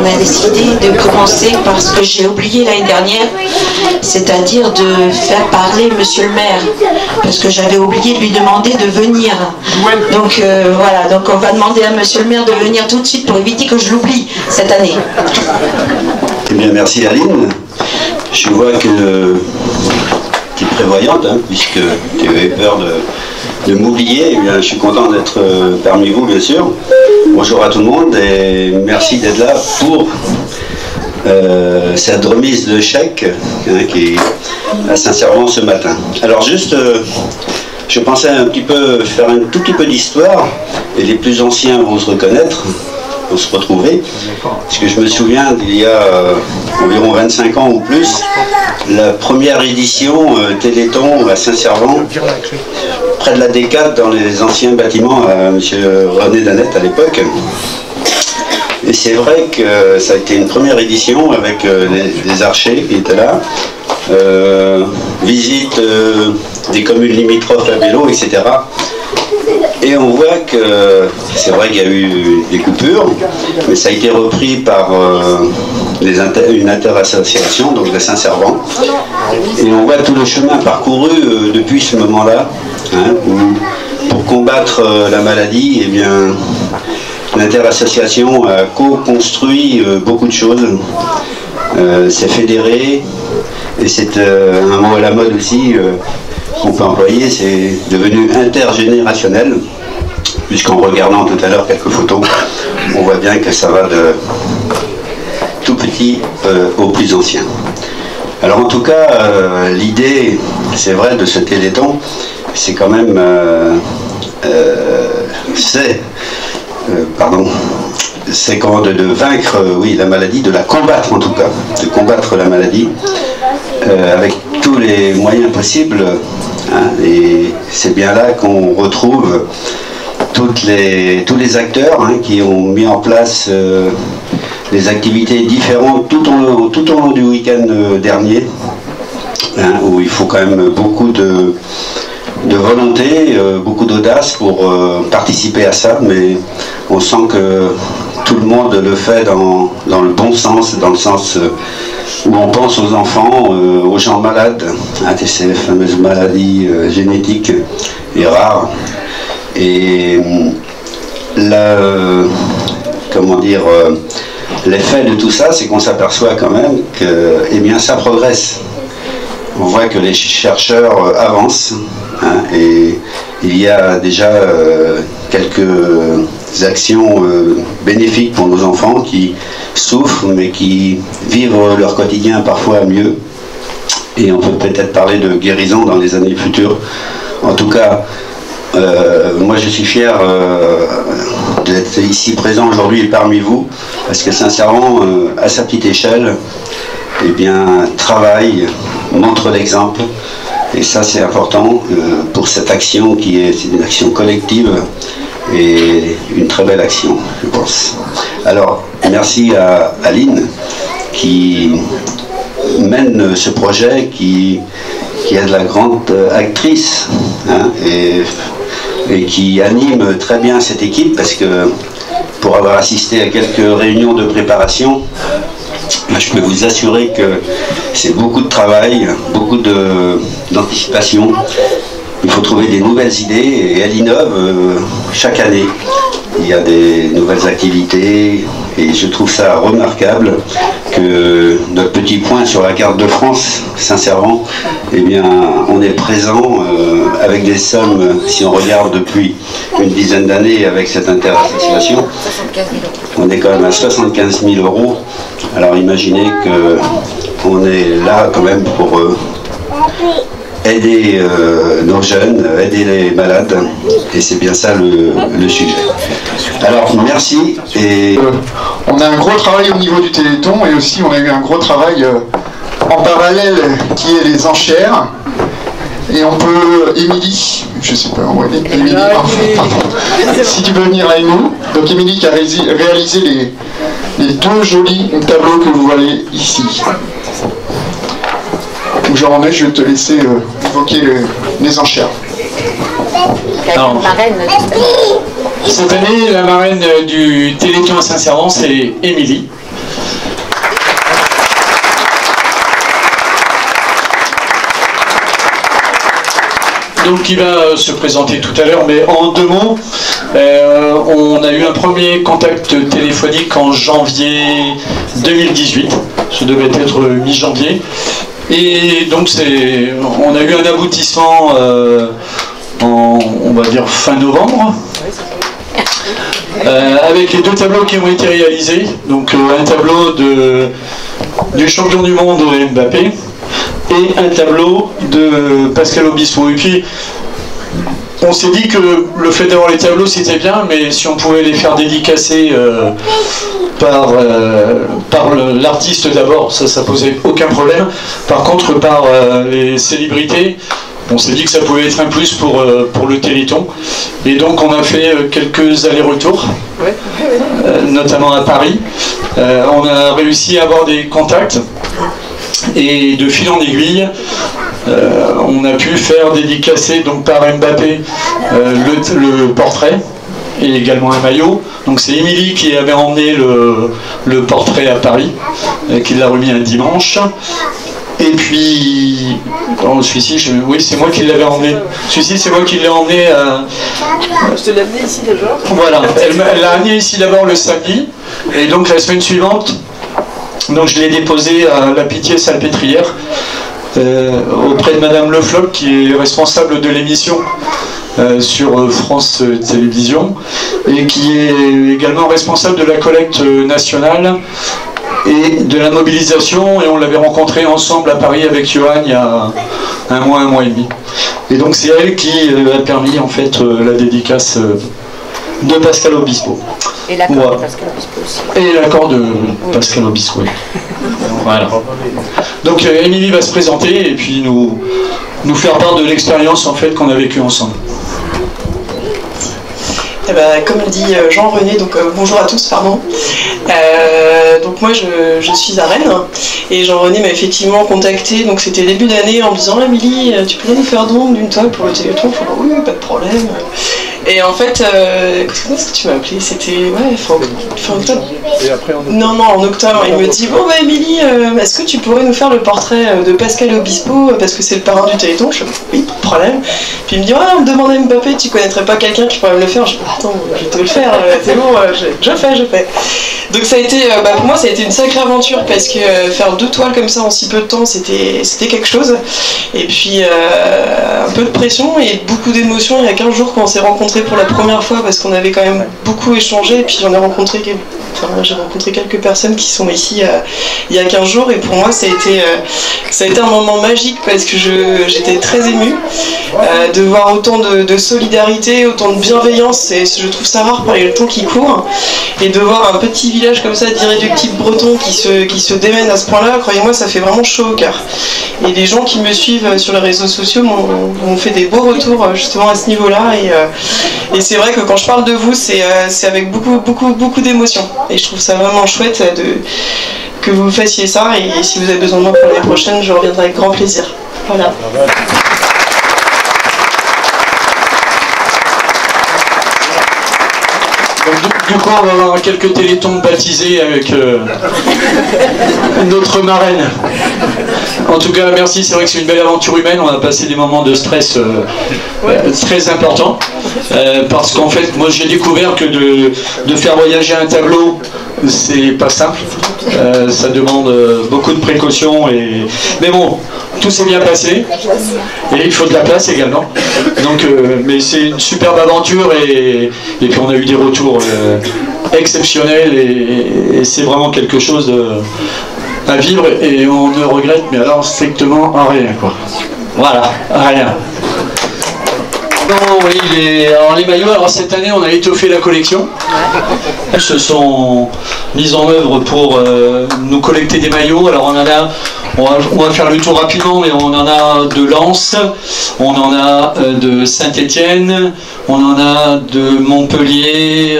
a décidé de commencer par ce que j'ai oublié l'année dernière, c'est-à-dire de faire parler Monsieur le maire, parce que j'avais oublié de lui demander de venir. Donc voilà, donc on va demander à Monsieur le maire de venir tout de suite pour éviter que je l'oublie cette année. Eh bien, merci Aline. Je vois que tu es prévoyante, hein, puisque tu avais peur de m'oublier. Eh bien, je suis content d'être parmi vous, bien sûr. Bonjour à tout le monde et merci d'être là pour cette remise de chèque qui est à Saint-Servant ce matin. Alors juste, je pensais un petit peu faire un tout petit peu d'histoire et les plus anciens vont se reconnaître, vont se retrouver. Parce que je me souviens d'il y a environ 25 ans ou plus, la première édition Téléthon à Saint-Servant, près de la D4 dans les anciens bâtiments à M. René Danette à l'époque. Et c'est vrai que ça a été une première édition avec les archers qui étaient là, visite des communes limitrophes à vélo, etc. Et on voit que c'est vrai qu'il y a eu des coupures, mais ça a été repris par une interassociation, donc de Saint-Servant. Et on voit tout le chemin parcouru depuis ce moment-là, hein, où pour combattre la maladie, eh bien, l'interassociation a co-construit beaucoup de choses, s'est fédérée, et c'est un mot à la mode aussi qu'on peut employer, c'est devenu intergénérationnel, puisqu'en regardant tout à l'heure quelques photos, on voit bien que ça va de tout petit au plus ancien. Alors en tout cas, l'idée, c'est vrai, de ce Téléthon, c'est quand même, c'est quand de vaincre, oui, la maladie, de la combattre en tout cas, de combattre la maladie avec tous les moyens possibles, hein, et c'est bien là qu'on retrouve tous les acteurs, hein, qui ont mis en place des activités différentes tout au long du week-end dernier, hein, où il faut quand même beaucoup de volonté, beaucoup d'audace pour participer à ça, mais on sent que tout le monde le fait dans le bon sens, dans le sens où on pense aux enfants, aux gens malades, hein, ces fameuses maladies génétiques et rares. Et là, comment dire, l'effet de tout ça, c'est qu'on s'aperçoit quand même que, eh bien, ça progresse. On voit que les chercheurs avancent, hein, et il y a déjà quelques actions bénéfiques pour nos enfants qui souffrent mais qui vivent leur quotidien parfois mieux, et on peut peut-être parler de guérison dans les années futures. En tout cas, moi je suis fier d'être ici présent aujourd'hui parmi vous, parce que Saint-Servant, à sa petite échelle, eh bien, travaille, montre l'exemple, et ça c'est important pour cette action qui est une action collective et une très belle action, je pense. Alors, merci à Aline qui mène ce projet, qui est de la grande actrice, hein, et qui anime très bien cette équipe, parce que pour avoir assisté à quelques réunions de préparation, je peux vous assurer que c'est beaucoup de travail, beaucoup d'anticipation. Il faut trouver des nouvelles idées, et elle innove chaque année. Il y a des nouvelles activités, et je trouve ça remarquable que notre petit point sur la carte de France, Saint-Servant, eh bien, on est présent avec des sommes, si on regarde depuis une dizaine d'années avec cette interassociation, on est quand même à 75 000 €. Alors imaginez qu'on est là quand même pour aider nos jeunes, aider les malades, et c'est bien ça le sujet. Alors merci. Et on a un gros travail au niveau du Téléthon, et aussi on a eu un gros travail en parallèle qui est les enchères. Et on peut, Émilie, je sais pas, ouais, Émilie, pardon, si tu peux venir avec nous. Donc Émilie qui a réalisé les deux jolis tableaux que vous voyez ici. Donc Jean-René, je vais te laisser évoquer les enchères. Alors, cette année, la marraine du Téléthon à Saint-Servant, c'est Émilie. donc qui va se présenter tout à l'heure, mais en 2 mots, on a eu un premier contact téléphonique en janvier 2018, ça devait être mi-janvier, et donc on a eu un aboutissement on va dire fin novembre, avec les 2 tableaux qui ont été réalisés, donc un tableau du champion du monde Mbappé, et un tableau de Pascal Obispo. Et puis, on s'est dit que le fait d'avoir les tableaux, c'était bien, mais si on pouvait les faire dédicacer par l'artiste d'abord, ça posait aucun problème. Par contre, par les célébrités, on s'est dit que ça pouvait être un plus pour le Téléthon. Et donc, on a fait quelques allers-retours, notamment à Paris. On a réussi à avoir des contacts. Et de fil en aiguille, on a pu faire dédicacer donc, par Mbappé le portrait et également un maillot. Donc c'est Émilie qui avait emmené le portrait à Paris, qui l'a remis un dimanche. Et puis, celui-ci, oui, c'est moi qui l'avais emmené. Celui-ci, c'est moi qui l'ai emmené à... Je te l'ai amené ici d'abord. Voilà, elle l'a amené ici d'abord le samedi. Et donc la semaine suivante, donc je l'ai déposé à la Pitié-Salpêtrière auprès de Madame Le Floch, qui est responsable de l'émission sur France Télévisions et qui est également responsable de la collecte nationale et de la mobilisation, et on l'avait rencontré ensemble à Paris avec Johan il y a un mois et demi. Et donc c'est elle qui a permis en fait la dédicace de Pascal Obispo. Et l'accord de Pascal Obispo aussi. Et l'accord de Pascal Obispo, oui. Voilà. Donc Émilie va se présenter et puis nous faire part de l'expérience en fait qu'on a vécue ensemble. Eh ben, comme le dit Jean-René, donc bonjour à tous, pardon. Donc moi je suis à Rennes et Jean-René m'a effectivement contacté, donc c'était début d'année, en me disant Émilie, tu pourrais nous faire don d'une toile pour le Téléthon? Oui, pas de problème. Et en fait, comment est-ce que tu m'as appelé? C'était fin octobre. Et après Non, en octobre. Il me dit bon bah Émilie, est-ce que tu pourrais nous faire le portrait de Pascal Obispo parce que c'est le parrain du Téléthon? Je dis oui, pas de problème. Puis il me dit on me demande à Mbappé, tu connaîtrais pas quelqu'un qui pourrait me le faire? Je dis attends, je vais te le faire, c'est bon, je fais. Donc ça a été, pour moi ça a été une sacrée aventure parce que faire 2 toiles comme ça en si peu de temps, c'était quelque chose. Et puis un peu de pression et beaucoup d'émotions. Il y a 15 jours quand on s'est rencontrés pour la première fois parce qu'on avait quand même beaucoup échangé, et puis j'ai rencontré quelques personnes qui sont ici il y a 15 jours, et pour moi ça a été un moment magique parce que j'étais très émue de voir autant de solidarité, autant de bienveillance, et je trouve ça rare par le temps qui court, et de voir un petit village comme ça d'irréductibles bretons qui se démène à ce point-là, croyez-moi ça fait vraiment chaud au cœur. Et les gens qui me suivent sur les réseaux sociaux m'ont fait des beaux retours justement à ce niveau-là, et c'est vrai que quand je parle de vous, c'est avec beaucoup d'émotion, et je trouve ça vraiment chouette que vous fassiez ça, et si vous avez besoin de moi pour l'année prochaine, je reviendrai avec grand plaisir. Voilà. Du coup, on va avoir quelques télétons baptisés avec notre marraine. En tout cas, merci, c'est vrai que c'est une belle aventure humaine. On a passé des moments de stress très importants. Parce qu'en fait, moi j'ai découvert que de faire voyager un tableau, c'est pas simple. Ça demande beaucoup de précautions. Mais bon, tout s'est bien passé. Et il faut de la place également. Donc, mais c'est une superbe aventure, et puis on a eu des retours exceptionnels, et c'est vraiment quelque chose à vivre, et on ne regrette mais alors strictement rien, quoi. Voilà, rien. Non, oui, alors les maillots, alors cette année on a étoffé la collection. Elles se sont mises en œuvre pour nous collecter des maillots. Alors on va faire le tour rapidement, mais on en a de Lens, on en a de Saint-Étienne, on en a de Montpellier,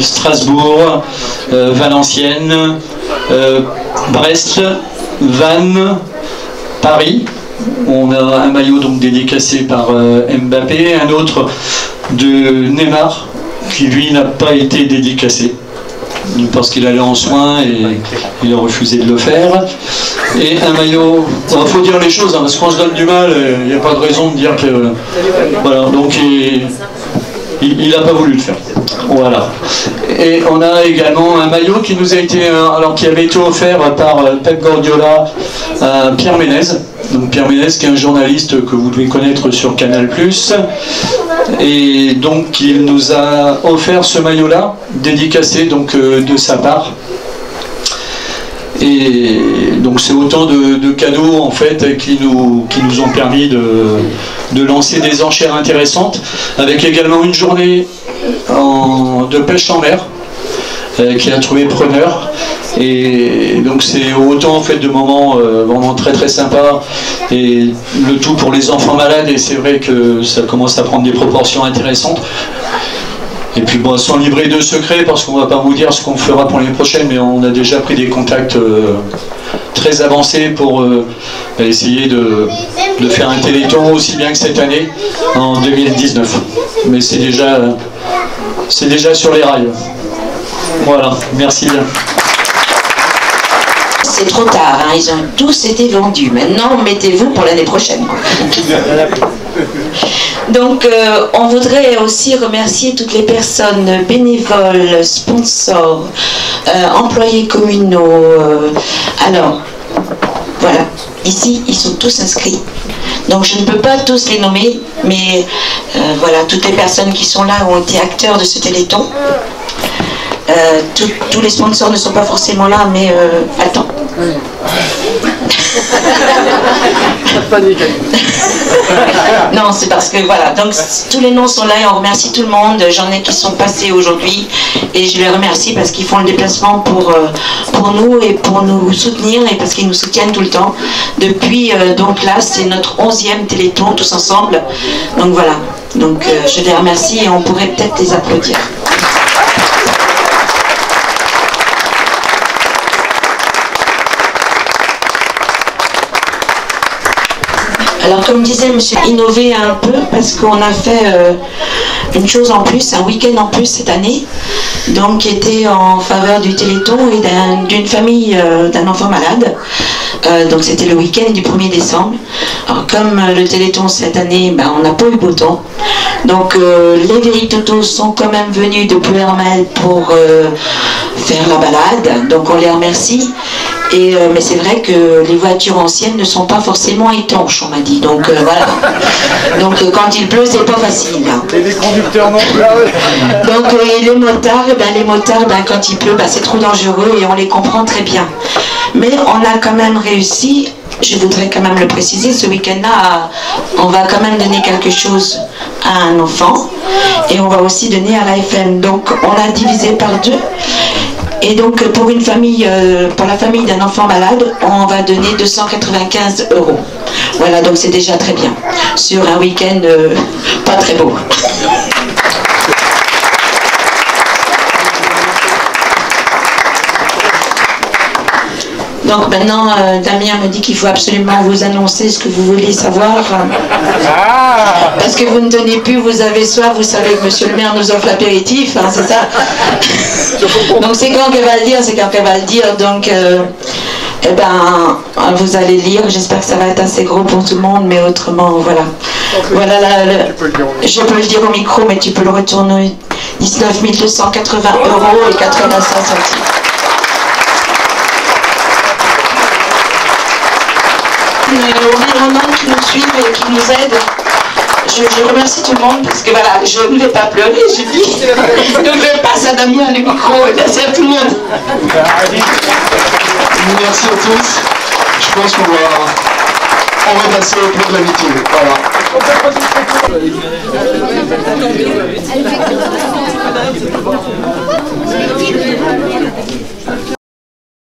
Strasbourg, Valenciennes, Brest, Vannes, Paris. On a un maillot donc dédicacé par Mbappé, un autre de Neymar qui lui n'a pas été dédicacé. parce qu'il allait en soins et il a refusé de le faire. Et un maillot, il faut dire les choses, hein, parce qu'on se donne du mal, il n'y a pas de raison de dire que... Voilà, donc il n'a pas voulu le faire. Voilà. Et on a également un maillot qui nous a été, alors qui avait été offert par Pep Guardiola à Pierre Ménez. Donc Pierre Ménez qui est un journaliste que vous devez connaître sur Canal+. Et donc il nous a offert ce maillot-là, dédicacé donc de sa part. Et donc c'est autant de cadeaux en fait qui nous ont permis de lancer des enchères intéressantes, avec également une journée de pêche en mer qui a trouvé preneur. Et donc c'est autant en fait de moments vraiment très très sympas, et le tout pour les enfants malades, et c'est vrai que ça commence à prendre des proportions intéressantes. Et puis bon, sans livrer de secrets, parce qu'on ne va pas vous dire ce qu'on fera pour l'année prochaine, mais on a déjà pris des contacts très avancés pour essayer de faire un téléthon aussi bien que cette année, en 2019. Mais c'est déjà sur les rails. Voilà, merci bien. C'est trop tard, hein, ils ont tous été vendus. Maintenant, mettez-vous pour l'année prochaine, quoi. Donc, on voudrait aussi remercier toutes les personnes bénévoles, sponsors, employés communaux. Alors, voilà, ici, ils sont tous inscrits. Donc, je ne peux pas tous les nommer, mais voilà, toutes les personnes qui sont là ont été acteurs de ce téléthon. Tous les sponsors ne sont pas forcément là, mais attends. Non, c'est parce que voilà, donc tous les noms sont là et on remercie tout le monde. J'en ai qui sont passés aujourd'hui et je les remercie parce qu'ils font le déplacement pour nous et pour nous soutenir, et parce qu'ils nous soutiennent tout le temps. Depuis, donc là, c'est notre 11e téléthon tous ensemble. Donc voilà, donc je les remercie et on pourrait peut-être les applaudir. Alors comme disait monsieur, innover un peu parce qu'on a fait une chose en plus, un week-end en plus cette année, donc qui était en faveur du Téléthon et d'une famille d'un enfant malade. Donc c'était le week-end du 1er décembre. Alors comme le Téléthon cette année, ben, on n'a pas eu beau temps. Donc les Véritotos sont quand même venus de Plouermel pour faire la balade, donc on les remercie. Mais c'est vrai que les voitures anciennes ne sont pas forcément étanches, on m'a dit. Donc voilà. Donc quand il pleut, c'est pas facile. Hein. Et les conducteurs non plus. Donc les motards, quand il pleut, c'est trop dangereux et on les comprend très bien. Mais on a quand même réussi, je voudrais quand même le préciser, ce week-end-là, on va quand même donner quelque chose à un enfant et on va aussi donner à l'AFM. Donc on a divisé par 2. Et donc pour une famille, pour la famille d'un enfant malade, on va donner 295 €. Voilà, donc c'est déjà très bien. Sur un week-end pas très beau. Donc maintenant, Damien me dit qu'il faut absolument vous annoncer ce que vous voulez savoir. Parce que vous ne tenez plus, vous avez soif, vous savez que monsieur le maire nous offre l'apéritif, hein, c'est ça. Donc c'est quand qu'elle va le dire, c'est quand qu'elle va le dire. Donc, eh ben, vous allez lire, j'espère que ça va être assez gros pour tout le monde, mais autrement, voilà. Voilà, je peux le dire au micro, mais tu peux le retourner. 19 280 € et 85 centimes. Aux environnements qui nous suivent et qui nous aident. Je remercie tout le monde parce que voilà, je ne vais pas pleurer, je dis. Donc je passe à Damien le micro et merci à tout le monde. Merci à tous. Je pense qu'on va passer au plan de l'amitié. Voilà.